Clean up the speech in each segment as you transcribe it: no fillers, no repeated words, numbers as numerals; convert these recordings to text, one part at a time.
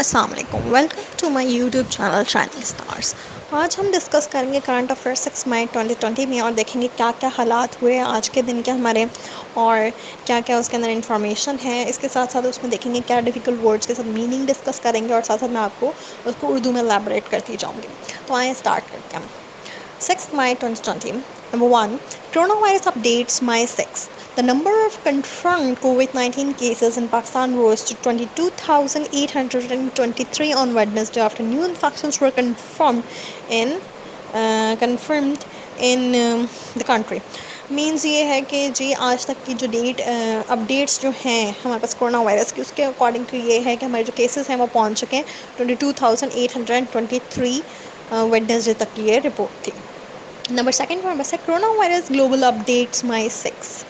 السلام علیکم، welcome to my YouTube channel shining stars. آج ہم ڈسکس کریں گے کرنٹ افیئر 6 مئی 2020 میں، اور دیکھیں گے کیا کیا حالات ہوئے آج کے دن کے ہمارے، اور کیا کیا اس کے اندر انفارمیشن ہے۔ اس کے ساتھ ساتھ اس میں دیکھیں گے کیا ڈیفیکلٹ ورڈس کے ساتھ میننگ ڈسکس کریں گے، اور ساتھ ساتھ میں آپ کو اس کو اردو میں الیبوریٹ کرتی جاؤں گی۔ تو آئیں اسٹارٹ کرتے ہیں۔ 6 May 2020. Number 1. Coronavirus updates May 6. The number of confirmed COVID-19 cases in Pakistan rose to 22,823 on Wednesday after new infections were confirmed in the country. Means یہ ہے کہ جی آج تک کی جو اپڈیٹس جو ہیں ہمارے پاس کورونا وائرس کی، اس کے اکارڈنگ ٹو یہ ہے کہ ہمارے جو کیسز ہیں وہ پہنچ چکے ہیں 22,823 ویڈنسڈے تک کی یہ رپورٹ تھی۔ نمبر سیکنڈ پر بس ہے corona virus global updates May 6.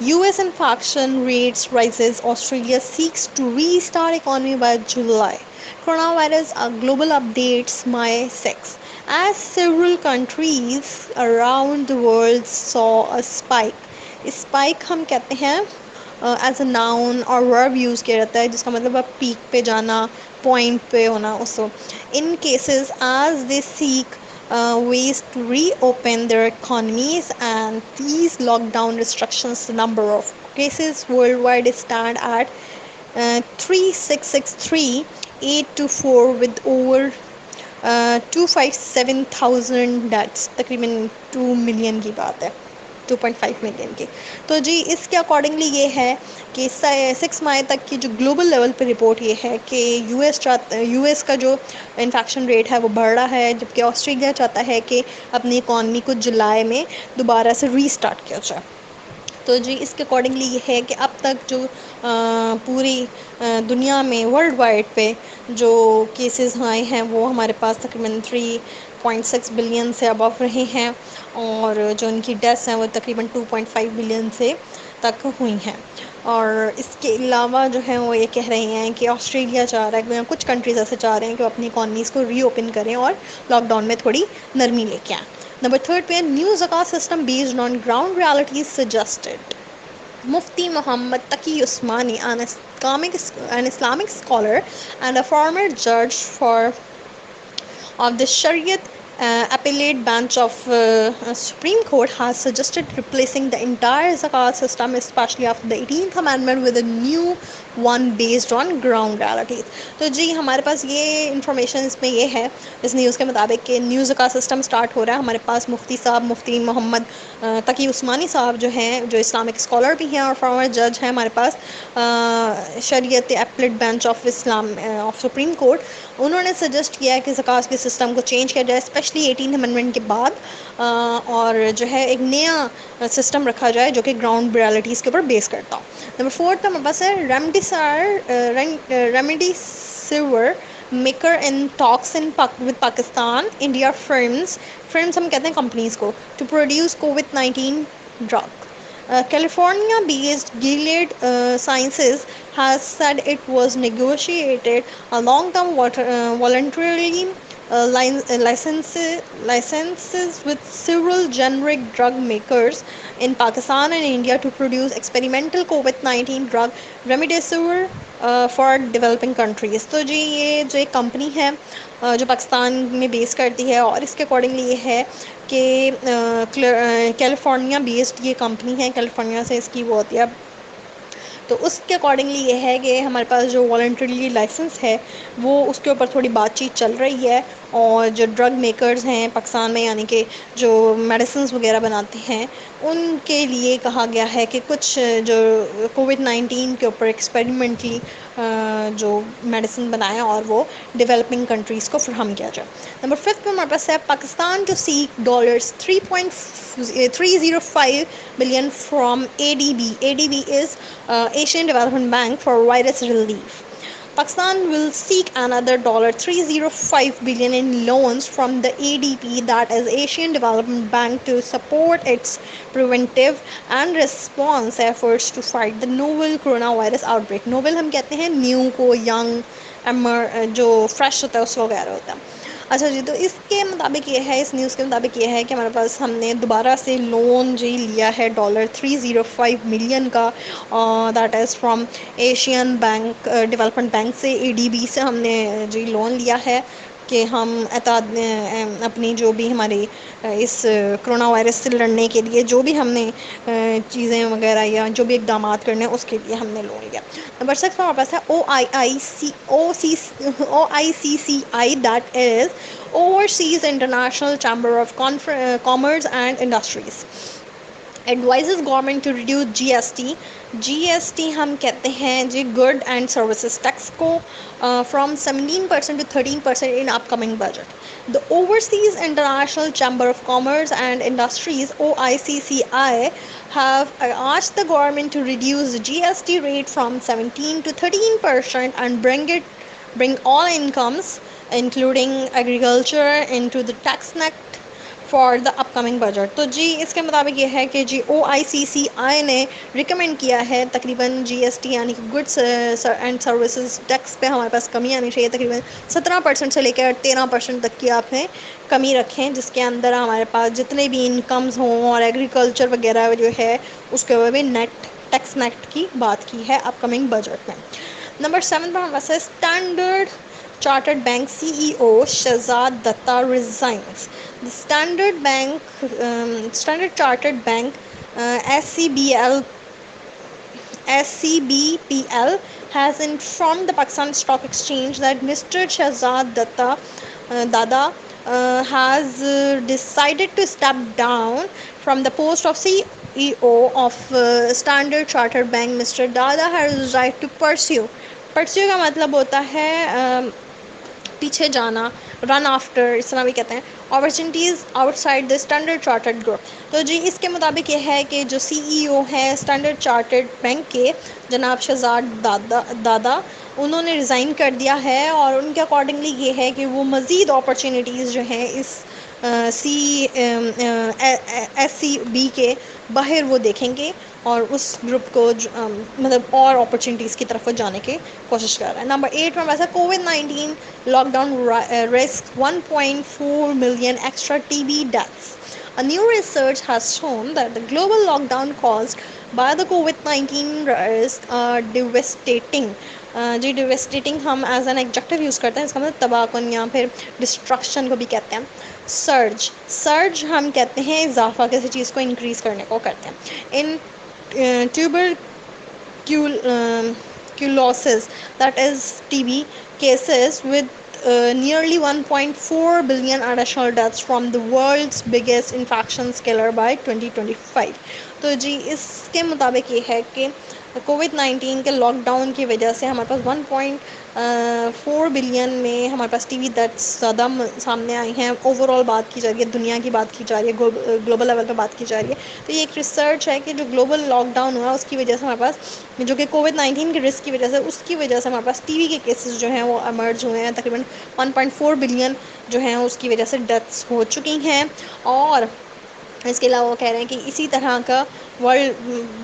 US infection rates rises, Australia seeks to restart economy by July. Coronavirus global updates May 6. As several countries around the world saw a spike. Spike ہم کہتے ہیں as a noun اور ورب use کیا جاتا ہے، جس کا مطلب ہے پیک پہ جانا، پوائنٹ پہ ہونا۔ اس in cases as they seek ways to reopen their economies, and these lockdown restrictions, the number of cases worldwide stand at 3663,824 with over 257,000 deaths، تقریباً 2 ملین کی بات ہے، 2.5 ملین کی۔ تو جی اس کے اکارڈنگلی یہ ہے کہ 6 مئی تک کی جو گلوبل لیول پہ رپورٹ یہ ہے کہ یو ایس کا جو انفیکشن ریٹ ہے وہ بڑھ رہا ہے، جبکہ آسٹریلیا چاہتا ہے کہ اپنی اکانومی کو جولائی میں دوبارہ سے ریسٹارٹ کیا جائے۔ تو جی اس کے اکارڈنگلی یہ ہے کہ اب تک جو پوری دنیا میں ورلڈ وائڈ پہ جو کیسز آئے ہیں وہ ہمارے پاس تقریباً 3.6 بلین سے ابو رہے ہیں، اور جو ان کی ڈیتھس ہیں وہ تقریباً 2.5 بلین سے تک ہوئی ہیں۔ اور اس کے علاوہ جو ہے وہ یہ کہہ رہے ہیں کہ آسٹریلیا چاہ رہا ہے کہ کچھ کنٹریز ایسے چاہ رہے ہیں کہ وہ اپنی اکانمیز کو ری اوپن کریں اور لاک ڈاؤن میں تھوڑی نرمی لے کے آئیں۔ نمبر 3 پہ نیو زکوٰۃ system based on ground realities suggested. Mufti Muhammad Taqi Usmani, an Islamic scholar and a former judge of the Shariat appellate bench of Supreme Court, has suggested replacing the entire zakat system, especially after the 18th Amendment, with a new one based on ground realities. تو جی ہمارے پاس یہ information اس میں یہ ہے اس news کے مطابق کہ new زکات سسٹم سٹارٹ ہو رہا ہے۔ ہمارے پاس مفتی صاحب مفتی محمد تقی عثمانی صاحب جو ہیں، جو اسلامک اسکالر بھی ہیں اور فارمر جج ہیں ہمارے پاس شریعت applet bench of Islam of supreme court, انہوں نے سجیسٹ کیا ہے کہ زکوٰۃ کے سسٹم کو چینج کیا جائے، اسپیشلی 18 امینڈمنٹ کے بعد، اور جو ہے ایک نیا سسٹم رکھا جائے جو کہ گراؤنڈ ریالٹیز کے اوپر بیس کرتا ہو۔ نمبر 4 پہ ہمارے پاس ہے remdesivir maker in talks with Pakistan India firms ہم کہتے ہیں کمپنیز کو، ٹو پروڈیوس کووڈ-19 drug. California based Gilead Sciences has said it was negotiated a long-term voluntarily licenses with several generic drug makers in Pakistan and India to produce experimental COVID-19 drug remdesivir for developing countries. تو جی یہ جو ایک company ہے جو پاکستان میں بیس کرتی ہے، اور اس کے اکارڈنگلی یہ ہے کہ کیلیفورنیا بیسڈ یہ کمپنی ہے، کیلیفورنیا سے اس کی وہ ہوتی ہے، تو اس کے اکارڈنگلی یہ ہے کہ ہمارے پاس جو والنٹریلی لائسنس ہے وہ اس کے اوپر تھوڑی بات چیت چل رہی ہے، اور جو ڈرگ میکرز ہیں پاکستان میں، یعنی کہ جو میڈیسنز وغیرہ بناتے ہیں، ان کے لیے کہا گیا ہے کہ کچھ جو کووڈ-19 کے اوپر ایکسپیریمنٹلی جو میڈیسن بنائیں اور وہ ڈیولپنگ کنٹریز کو فراہم کیا جائے۔ نمبر 5 پہ ہمارے پاس ہے Pakistan to seek $3.305 billion from ADB. ADB is Asian Development Bank for virus relief. Pakistan will seek another $305 billion in loans from the ADB, that is Asian Development Bank, to support its preventive and response efforts to fight the novel coronavirus outbreak. Novel ہم کہتے ہیں new کو، young, جو fresh ہوتا ہے اس وغیرہ ہوتا ہے۔ اچھا جی، تو اس کے مطابق یہ ہے، اس نیوز کے مطابق یہ ہے کہ ہمارے پاس ہم نے دوبارہ سے لون جی لیا ہے $305 ملین کا، that is from Asian bank development bank سے، ADB سے ہم نے جی لون لیا ہے کہ ہم اپنی جو بھی ہماری اس کرونا وائرس سے لڑنے کے لیے جو بھی ہم نے چیزیں وغیرہ یا جو بھی اقدامات کرنے ہیں اس کے لیے ہم نے لون لیا۔ نمبر 6 ہمارے پاس ہے OICCI، that is overseas international chamber of commerce and industries advises government to reduce GST ہم کہتے ہیں G good and services tax کو from 17% to 13% in upcoming budget. The Overseas International Chamber of Commerce and Industries (OICCI) have asked the government to reduce the GST rate from 17 to 13% and bring all incomes, including agriculture, into the tax net for the up coming budget. تو جی اس کے مطابق یہ ہے کہ جی OICCI نے recommend کیا ہے تقریباً GST یعنی کہ گڈس اینڈ سروسز ٹیکس پہ ہمارے پاس کمی آنی چاہیے، تقریباً 17% سے لے کر 13% تک کی آپ نے کمی رکھیں، جس کے اندر ہمارے پاس جتنے بھی انکمز ہوں اور ایگریکلچر وغیرہ جو ہے اس کے اوپر بھی نیٹ ٹیکس نیٹ کی بات کی ہے اپ کمنگ بجٹ میں۔ نمبر 7 پر ہمارے پاس ہے Standard Chartered Bank CEO Shahzad Datta resigns. The Standard Chartered Bank SCBPL has informed the Pakistan Stock Exchange that Mr. Shahzad Dada has decided to step down from the post of CEO of Standard Chartered Bank. Mr. Dada has decided to pursue کا مطلب ہوتا ہے پیچھے جانا، run after اس طرح بھی کہتے ہیں، opportunities out side the standard chartered group. تو جی اس کے مطابق یہ ہے کہ جو CEO ہیں اسٹینڈرڈ چارٹرڈ بینک کے جناب شہزاد دادا انہوں نے ریزائن کر دیا ہے، اور ان کے اکارڈنگلی یہ ہے کہ وہ مزید اپرچونیٹیز جو ہیں اس SCB کے باہر وہ دیکھیں گے، اور اس گروپ کو مطلب اور اپرچونیٹیز کی طرف جانے کی کوشش کر رہا ہے۔ نمبر 8 میں ویسا COVID-19 lockdown risk 1.4 million extra TB deaths. A new research has shown that the global lockdown caused by the COVID-19 risk devastating. جی ڈیویسٹیٹنگ ہم ایز این ایڈجیکٹیو یوز کرتے ہیں، اس کا مطلب تباہ کن یا پھر ڈسٹرکشن کو بھی کہتے ہیں۔ سرج ہم کہتے ہیں اضافہ، کسی چیز کو انکریز کرنے کو کہتے ہیں۔ ان tuberculosis that is TB cases with nearly 1.4 billion additional deaths from the world's biggest infections killer by 2025۔ تو جی اس کے مطابق یہ ہے کہ COVID-19 کے لاک ڈاؤن کی وجہ سے ہمارے پاس 1.4 بلین میں ہمارے پاس TB ڈیتھس زیادہ سامنے آئی ہیں۔ اوور آل بات کی جا رہی ہے، دنیا کی بات کی جا رہی ہے، گلوبل لیول پہ بات کی جا رہی ہے۔ تو یہ ایک ریسرچ ہے کہ جو گلوبل لاک ڈاؤن ہوا اس کی وجہ سے ہمارے پاس جو کہ COVID-19 کے رسک کی وجہ سے، اس کی وجہ سے ہمارے پاس TB کے کیسز جو ہیں وہ ایمرج ہوئے ہیں، تقریباً 1.4 بلین جو ہیں اس کی وجہ سے ڈیتھس ہو چکی ہیں۔ اور اس کے علاوہ وہ کہہ رہے ہیں کہ اسی طرح کا ورلڈ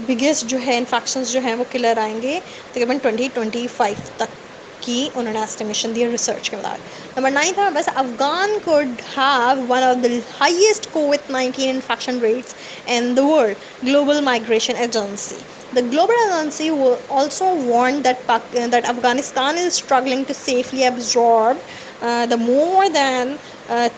بگیسٹ جو ہے انفیکشنز جو ہیں وہ کلر آئیں گے تقریباً 2025 تک کی انہوں نے ایسٹیمیشن دی ریسرچ کے بعد۔ نمبر 9 تھا بس Afghan could have one of the highest COVID-19 infection rates in the world. Global Migration Agency. The global agency also warned that Afghanistan is struggling to safely absorb the more than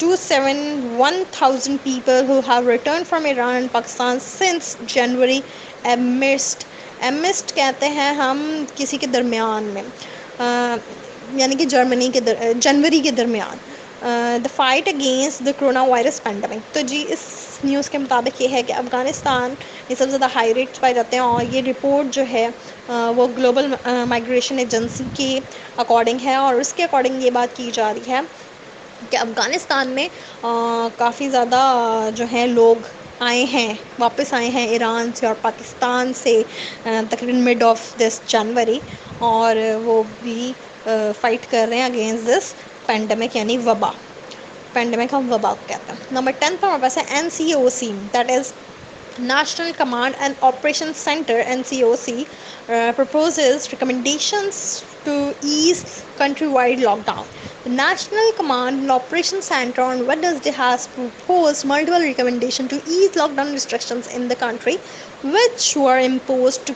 271,000 people who have returned from Iran and Pakistan since January amidst کہتے ہیں ہم کسی کے درمیان میں یعنی کہ جنوری کے درمیان the fight against the corona virus pandemic۔ تو جی اس نیوز کے مطابق یہ ہے کہ افغانستان یہ سب سے زیادہ ہائی ریٹس پائے جاتے ہیں، اور یہ رپورٹ جو ہے وہ گلوبل مائگریشن ایجنسی کے اکارڈنگ ہے، اور اس کے اکارڈنگ یہ بات کی جا رہی ہے کہ افغانستان میں کافی زیادہ جو ہیں لوگ واپس آئے ہیں ایران سے اور پاکستان سے تقریباً مڈ آف دس جنوری، اور وہ بھی فائٹ کر رہے ہیں اگینسٹ دس پینڈیمک یعنی وبا۔ پینڈیمک ہم وبا کو کہتے ہیں۔ نمبر 10 پر ہمارے پاس ہے NCOC، that is National Command and Operations Center (NCOC) proposes recommendations to ease countrywide lockdown. National Command and Operation Center on Wednesday has proposed multiple recommendations to ease lockdown restrictions in the country, which were imposed to